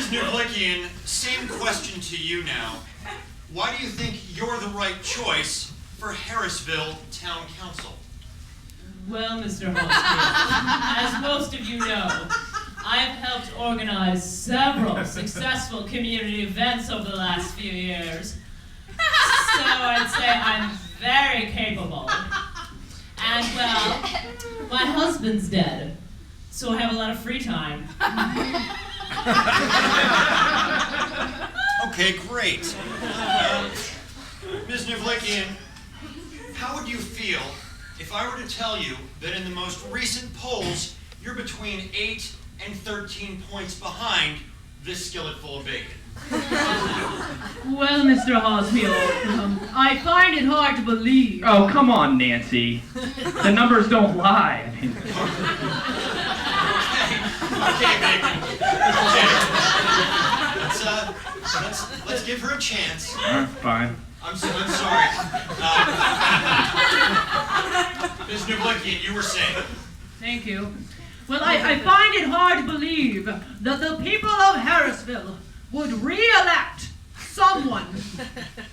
Ms. Nuvlickian, same question to you now. Why do you think you're the right choice for Harrisville Town Council? Well, Mr. Harrisville, as most of you know, I have helped organize several successful community events over the last few years. So I'd say I'm very capable. And well, my husband's dead, so I have a lot of free time. Okay, great. Ms. Nuvlickian, how would you feel if I were to tell you that in the most recent polls, you're between 8 and 13 points behind this skillet full of bacon? Well, Mr. Harrisville, I find it hard to believe. Oh, come on, Nancy. The numbers don't lie. I mean... Okay, bacon. Okay. Let's give her a chance. Fine. I'm sorry. Ms. Nuvlickian, you were saying. Thank you. Well, I find it hard to believe that the people of Harrisville would re-elect someone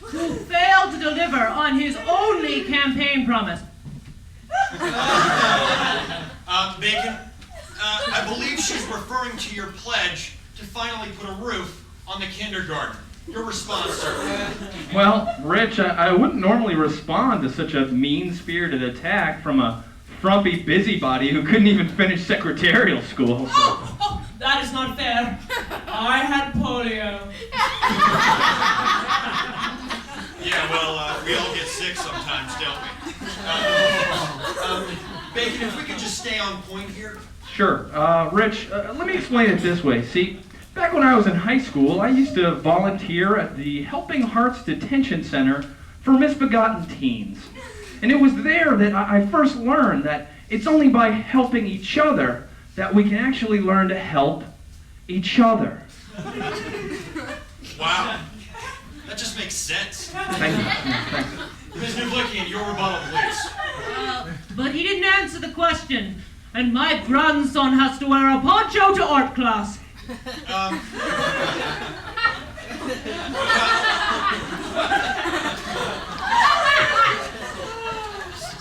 who failed to deliver on his only campaign promise. Bacon, I believe she's referring to your pledge to finally put a roof on the kindergarten. Your response, sir? Well, Rich, I wouldn't normally respond to such a mean-spirited attack from a frumpy busybody who couldn't even finish secretarial school. So. Oh, that is not fair. I had polio. Yeah, well, we all get sick sometimes, don't we? Bacon, if we could just stay on point here. Sure. Rich, let me explain it this way. See, back when I was in high school, I used to volunteer at the Helping Hearts Detention Center for misbegotten teens. And it was there that I first learned that it's only by helping each other that we can actually learn to help each other. Wow. That just makes sense. Thank you. Thank you. Ms. Nuvlickian, your rebuttal, please. But he didn't answer the question, and my grandson has to wear a poncho to art class.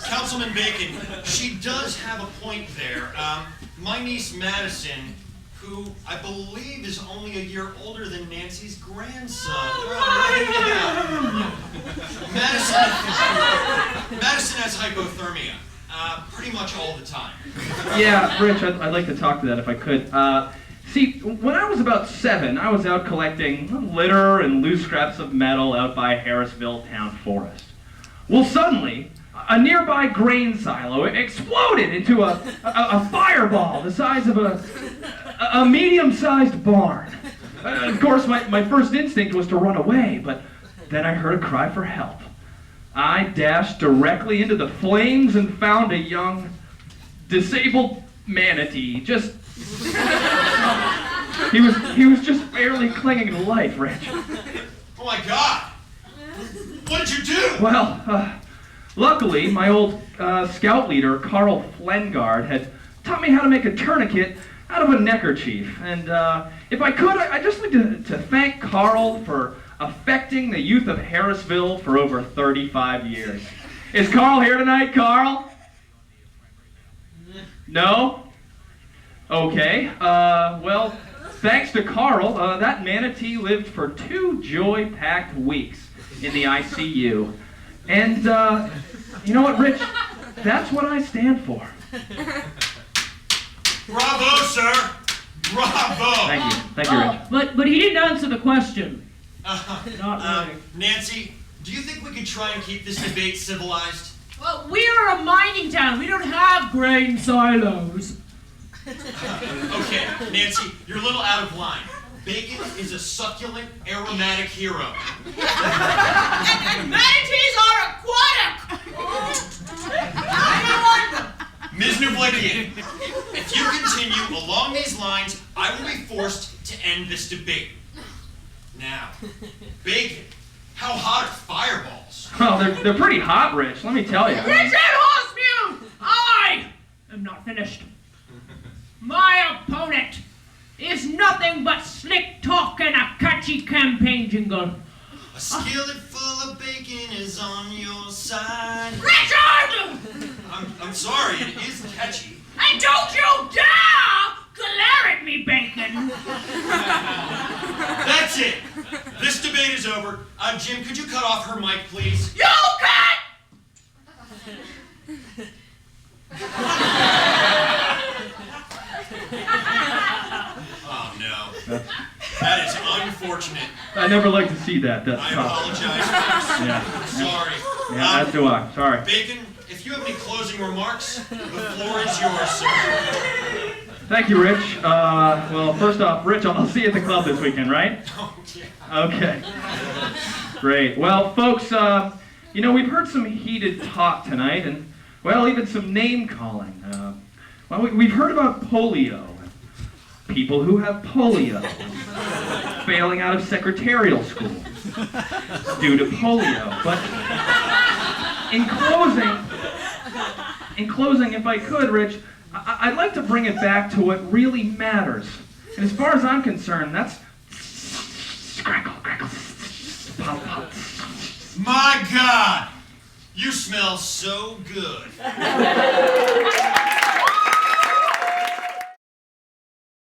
Councilman Bacon, she does have a point there. My niece Madison, who I believe is only a year older than Nancy's grandson. Madison has hypothermia, pretty much all the time. Yeah, Rich, I'd like to talk to that if I could. See, when I was about 7, I was out collecting litter and loose scraps of metal out by Harrisville Town Forest. Well, suddenly, a nearby grain silo exploded into a fireball the size of a medium-sized barn. Of course, my first instinct was to run away, but then I heard a cry for help. I dashed directly into the flames and found a young, disabled manatee. He was just barely clinging to life, Rich. Oh my God! What did you do? Well, luckily, my old scout leader, Carl Flengard, had taught me how to make a tourniquet out of a neckerchief. And if I could, I'd just like to thank Carl for affecting the youth of Harrisville for over 35 years. Is Carl here tonight, Carl? No? Okay. Well, thanks to Carl, that manatee lived for 2 joy-packed weeks in the ICU. And, you know what, Rich? That's what I stand for. Bravo, sir! Bravo! Thank you. Thank you, Rich. But he didn't answer the question. Not really. Nancy, do you think we could try and keep this debate civilized? Well, we are a mining town. We don't have grain silos. Okay, Nancy, you're a little out of line. Bacon is a succulent, aromatic hero. And manatees are aquatic! Ms. Nuvlickian, if you continue along these lines, I will be forced to end this debate. Now, Bacon, how hot are fireballs? Well, they're pretty hot, Rich, let me tell you. Richard Horsmew! I am not finished. My opponent is nothing but slick talk and a catchy campaign jingle. A skillet full of bacon is on your side. Richard! I'm sorry, it is catchy. And don't you dare glare at me, bacon! That's it. This debate is over. Jim, could you cut off her mic, please? You cut! Oh, no. That is unfortunate. I never like to see that. That's I tough. apologize, folks. Yeah. Sorry. Yeah, as do I. Sorry. Bacon, if you have any closing remarks, the floor is yours, sir. Thank you, Rich. Well, first off, Rich, I'll see you at the club this weekend, right? Oh, yeah. Okay. Great. Well, folks, we've heard some heated talk tonight, and, well, even some name-calling. We've heard about polio, people who have polio, failing out of secretarial school due to polio. But in closing, if I could, Rich, I'd like to bring it back to what really matters. And as far as I'm concerned, that's crackle, crackle, pop, pop. My God! You smell so good.